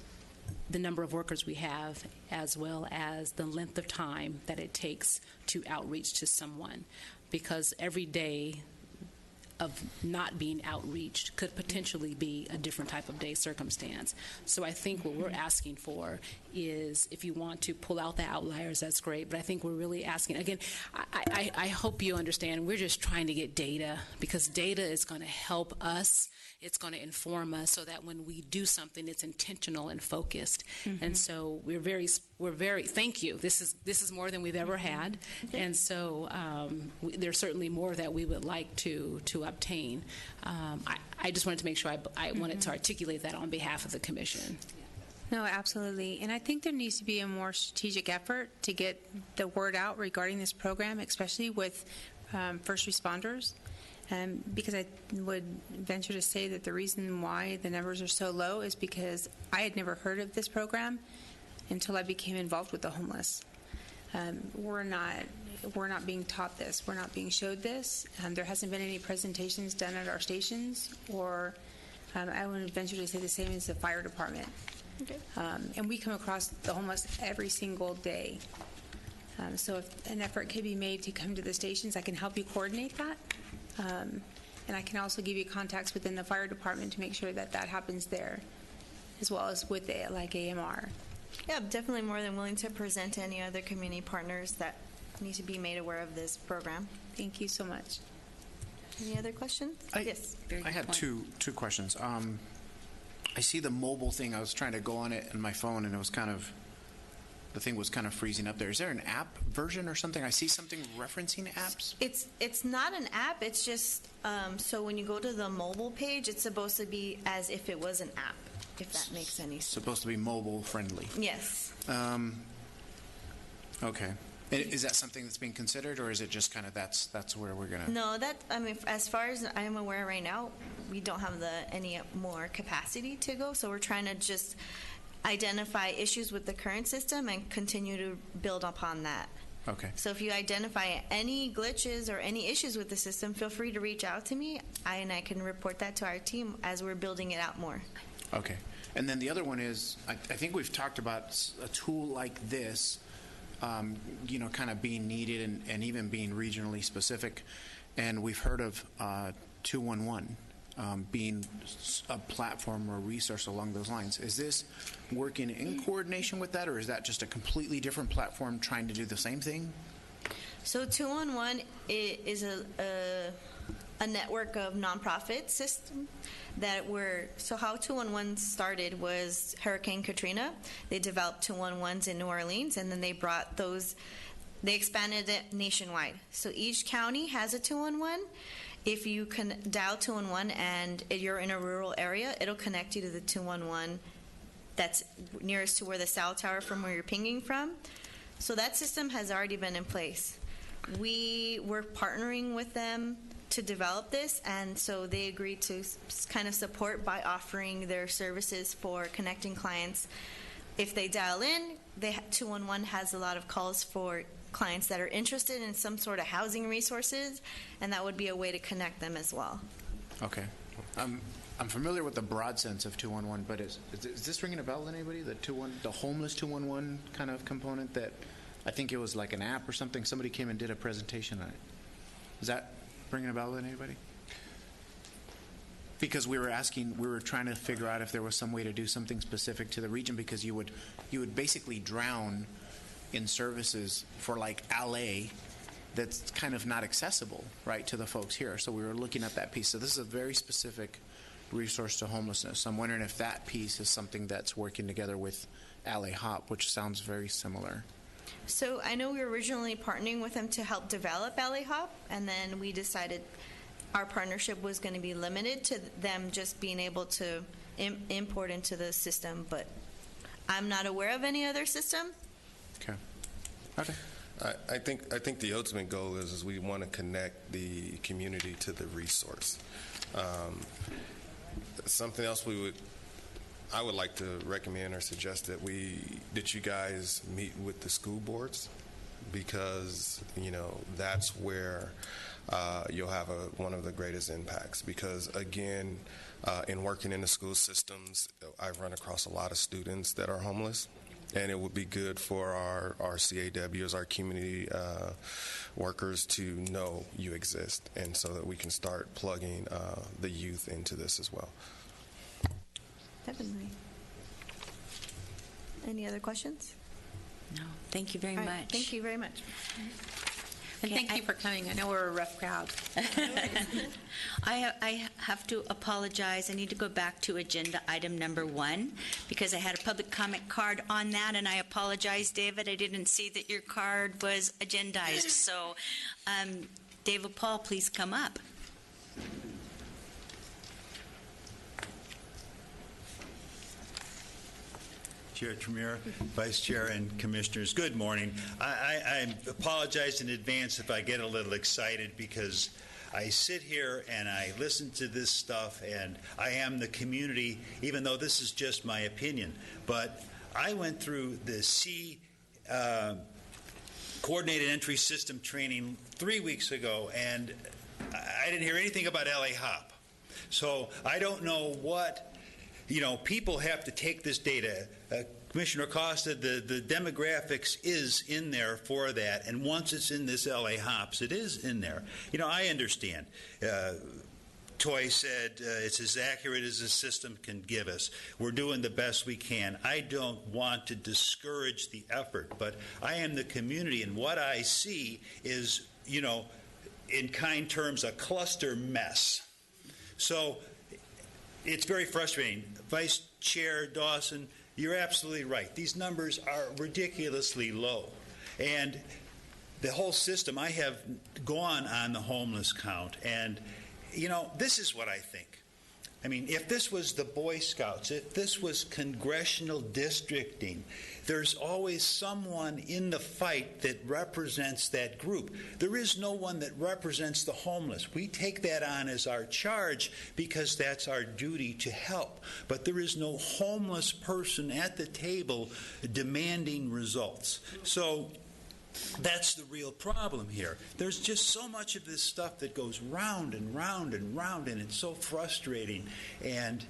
workers we have, as well as the length of time that it takes to outreach to someone. Because every day of not being outreached could potentially be a different type of day circumstance. So I think what we're asking for is, if you want to pull out the outliers, that's great, but I think we're really asking, again, I hope you understand, we're just trying to get data, because data is going to help us, it's going to inform us, so that when we do something, it's intentional and focused. And so we're very thank you. This is more than we've ever had, and so there's certainly more that we would like to obtain. I just wanted to make sure I wanted to articulate that on behalf of the commission. No, absolutely. And I think there needs to be a more strategic effort to get the word out regarding this program, especially with first responders. Because I would venture to say that the reason why the numbers are so low is because I had never heard of this program until I became involved with the homeless. We're not being taught this. We're not being showed this. There hasn't been any presentations done at our stations, or I would venture to say the same as the fire department. Okay. And we come across the homeless every single day. So if an effort could be made to come to the stations, I can help you coordinate that. And I can also give you contacts within the fire department to make sure that that happens there, as well as with like AMR. Yeah, I'm definitely more than willing to present to any other community partners that need to be made aware of this program. Thank you so much. Any other questions? Yes. I had two questions. I see the mobile thing. I was trying to go on it on my phone, and the thing was kind of freezing up there. Is there an app version or something? I see something referencing apps. It's not an app. It's just so when you go to the mobile page, it's supposed to be as if it was an app, if that makes any sense. Supposed to be mobile friendly. Yes. Okay. Is that something that's being considered, or is it just kind of that's where we're gonna? No, as far as I am aware right now, we don't have any more capacity to go. So we're trying to just identify issues with the current system and continue to build upon that. Okay. So if you identify any glitches or any issues with the system, feel free to reach out to me, and I can report that to our team as we're building it out more. Okay. And then the other one is, I think we've talked about a tool like this, kind of being needed and even being regionally specific. And we've heard of 211 being a platform or a resource along those lines. Is this working in coordination with that, or is that just a completely different platform trying to do the same thing? So 211 is a network of nonprofit system so how 211 started was Hurricane Katrina. They developed 211s in New Orleans, and then they expanded it nationwide. So each county has a 211. If you can dial 211 and you're in a rural area, it'll connect you to the 211 that's nearest to where the cell tower from where you're pinging from. So that system has already been in place. We were partnering with them to develop this, and so they agreed to kind of support by offering their services for connecting clients. If they dial in, 211 has a lot of calls for clients that are interested in some sort of housing resources, and that would be a way to connect them as well. Okay. I'm familiar with the broad sense of 211, but is this ringing a bell to anybody? The homeless 211 kind of component that I think it was like an app or something. Somebody came and did a presentation on it. Is that ringing a bell to anybody? Because we were trying to figure out if there was some way to do something specific to the region, because you would basically drown in services for like LA that's kind of not accessible, right, to the folks here. So we were looking at that piece. So this is a very specific resource to homelessness. I'm wondering if that piece is something that's working together with LA Hop, which sounds very similar. So I know we were originally partnering with them to help develop LA Hop, and then we decided our partnership was going to be limited to them just being able to import into the system, but I'm not aware of any other system. Okay. Okay. I think the ultimate goal is we want to connect the community to the resource. Something else we would I would like to recommend or suggest that you guys meet with the school boards, because that's where you'll have one of the greatest impacts. Because again, in working in the school systems, I've run across a lot of students that are homeless, and it would be good for our CAWs, our community workers, to know you exist, and so that we can start plugging the youth into this as well. Definitely. Any other questions? No, thank you very All much. right, thank you very much. And thank you for coming. I know we're a rough crowd. I have to apologize. I need to go back to agenda item number 1 because I had a public comment card on that, and I apologize, David. I didn't see that your card was agendized. So, David Paul, please come up. Chair Tremere, Vice Chair, and Commissioners, good morning. I apologize in advance if I get a little excited, because I sit here and I listen to this stuff, and I am the community, even though this is just my opinion. But I went through the Coordinated Entry System training 3 weeks ago, and I didn't hear anything about LA HOP. So I don't know what, people have to take this data. Commissioner Costa, the demographics is in there for that, and once it's in this LA HOPS, it is in there. I understand. Toy said it's as accurate as the system can give us. We're doing the best we can. I don't want to discourage the effort, but I am the community, and what I see is, in kind terms, a cluster mess. So it's very frustrating. Vice Chair Dawson, you're absolutely right. These numbers are ridiculously low. And the whole system, I have gone on the homeless count, and, this is what I think. I mean, if this was the Boy Scouts, if this was congressional districting, there's always someone in the fight that represents that group. There is no one that represents the homeless. We take that on as our charge because that's our duty to help. But there is no homeless person at the table demanding results. So that's the real problem here. There's just so much of this stuff that goes round and round and round, and it's so frustrating. And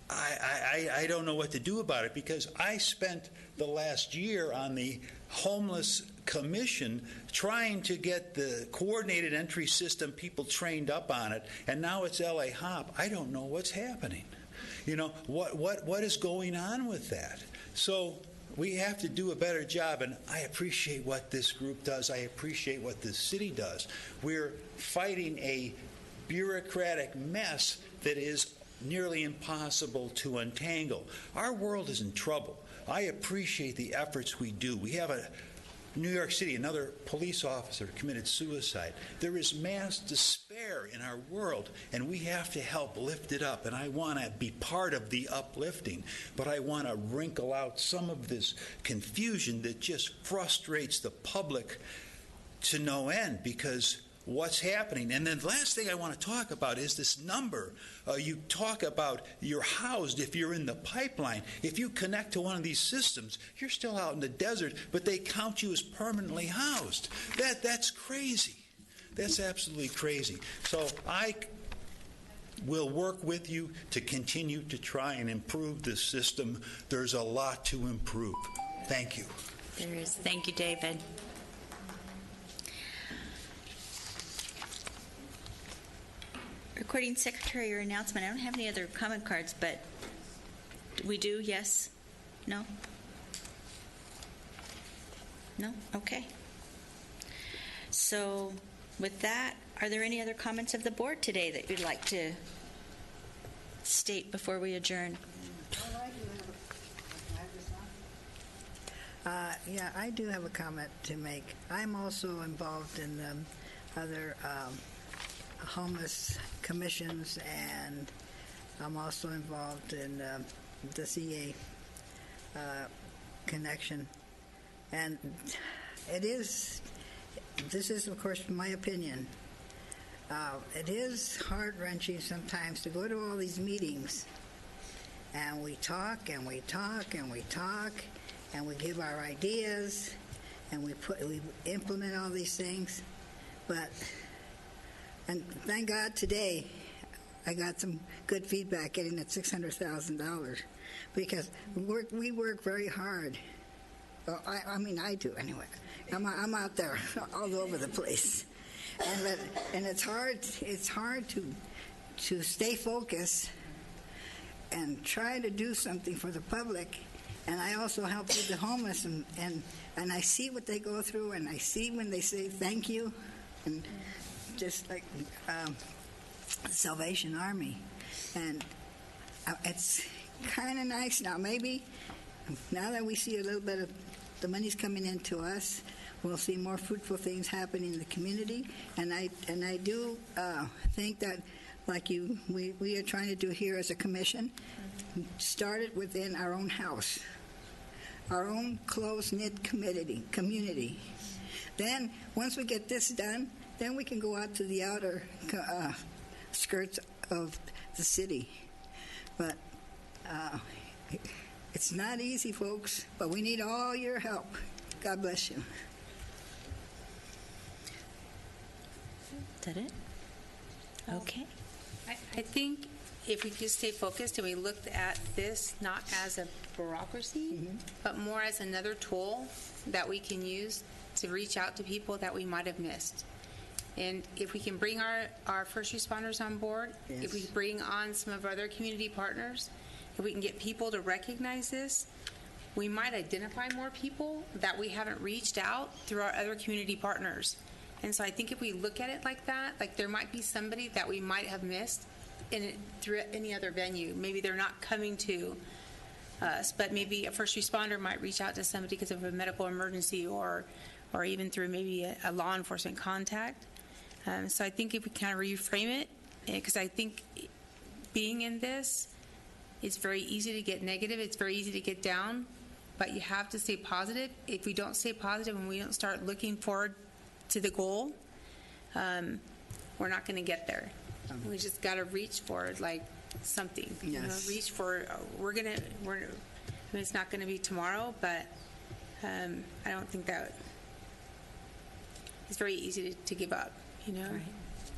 I don't know what to do about it, because I spent the last year on the Homeless Commission trying to get the Coordinated Entry System people trained up on it, and now it's LA HOP. I don't know what's happening. What is going on with that? So we have to do a better job, and I appreciate what this group does. I appreciate what this city does. We're fighting a bureaucratic mess that is nearly impossible to untangle. Our world is in trouble. I appreciate the efforts we do. We have a New York City, another police officer committed suicide. There is mass despair in our world, and we have to help lift it up. And I want to be part of the uplifting, but I want to wrinkle out some of this confusion that just frustrates the public to no end, because what's happening. And then the last thing I want to talk about is this number. You talk about you're housed if you're in the pipeline. If you connect to one of these systems, you're still out in the desert, but they count you as permanently housed. That's crazy. That's absolutely crazy. So I will work with you to continue to try and improve this system. There's a lot to improve. Thank you. There is. Thank you, David. Recording Secretary, your announcement. I don't have any other comment cards, but we do? Yes? No? No? Okay. So with that, are there any other comments of the board today that you'd like to state before we adjourn? I do have a comment to make. I'm also involved in other homeless commissions, and I'm also involved in the CA connection. And this is, of course, my opinion. It is heart-wrenching sometimes to go to all these meetings and we talk and we talk and we talk, and we give our ideas, and we implement all these things. And thank God today I got some good feedback getting that $600,000, because we work very hard. Well, I do anyway. I'm out there all over the place, and it's hard. It's hard to stay focused and try to do something for the public. And I also help with the homeless, and I see what they go through, and I see when they say thank you, and just like Salvation Army, and it's kind of nice now. Maybe now that we see a little bit of the money's coming into us, we'll see more fruitful things happening in the community. And I do think that, like we are trying to do here as a commission, start it within our own house, our own close-knit community. Then, once we get this done, then we can go out to the outer skirts of the city. But it's not easy, folks, but we need all your help. God bless you. Is that it? Okay. I think if we just stay focused and we looked at this not as a bureaucracy, but more as another tool that we can use to reach out to people that we might have missed. And if we can bring our first responders on board, if we bring on some of our other community partners, if we can get people to recognize this, we might identify more people that we haven't reached out through our other community partners. And so I think if we look at it like that, like there might be somebody that we might have missed through any other venue. Maybe they're not coming to us, but maybe a first responder might reach out to somebody because of a medical emergency, or even through maybe a law enforcement contact. So I think if we kind of reframe it, because I think being in this, it's very easy to get negative, it's very easy to get down, but you have to stay positive. If we don't stay positive and we don't start looking forward to the goal, we're not going to get there. We just got to reach for like something. Yes. You know, reach for. I mean, it's not going to be tomorrow, but I don't think that it's very easy to give up. You know, Right.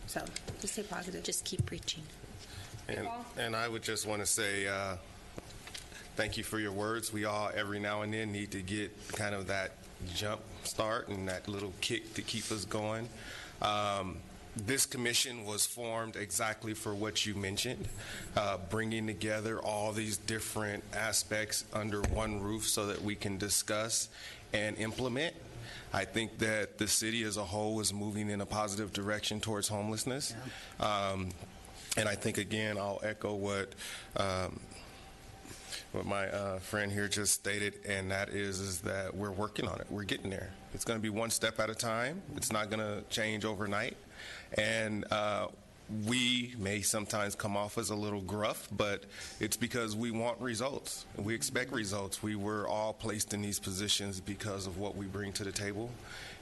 So just stay positive. Just keep preaching. And I would just want to say thank you for your words. We all, every now and then, need to get kind of that jump start and that little kick to keep us going. This commission was formed exactly for what you mentioned, bringing together all these different aspects under one roof so that we can discuss and implement. I think that the city as a whole is moving in a positive direction towards homelessness. And I think, again, I'll echo what my friend here just stated, and that is that we're working on it. We're getting there. It's going to be one step at a time. It's not going to change overnight. And we may sometimes come off as a little gruff, but it's because we want results. We expect results. We were all placed in these positions because of what we bring to the table.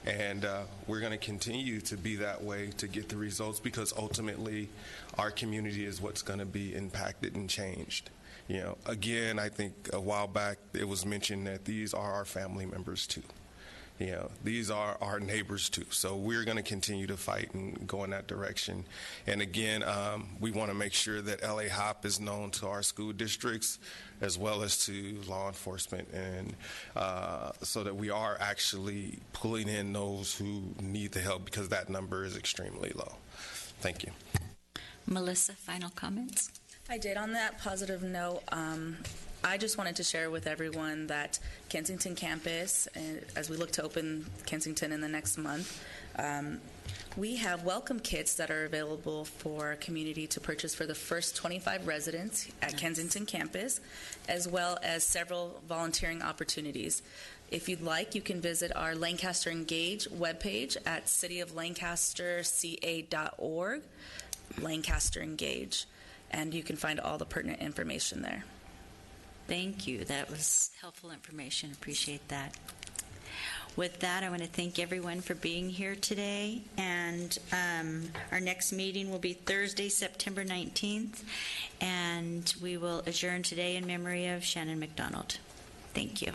And we're going to continue to be that way to get the results, because ultimately our community is what's going to be impacted and changed. You know, again, I think a while back it was mentioned that these are our family members too. You know, these are our neighbors too. So we're going to continue to fight and go in that direction. And again, we want to make sure that LA HOP is known to our school districts as well as to law enforcement, and so that we are actually pulling in those who need the help, because that number is extremely low. Thank you. Melissa, final comments? I did. On that positive note, I just wanted to share with everyone that Kensington campus, as we look to open Kensington in the next month, we have welcome kits that are available for community to purchase for the first 25 residents at Kensington campus, as well as several volunteering opportunities. If you'd like, you can visit our Lancaster Engage webpage at cityoflancasterca.org, Lancaster Engage, and you can find all the pertinent information there. Thank you. That was helpful information. Appreciate that. With that, I want to thank everyone for being here today, and our next meeting will be Thursday, September 19th, and we will adjourn today in memory of Shannon McDonald. Thank you.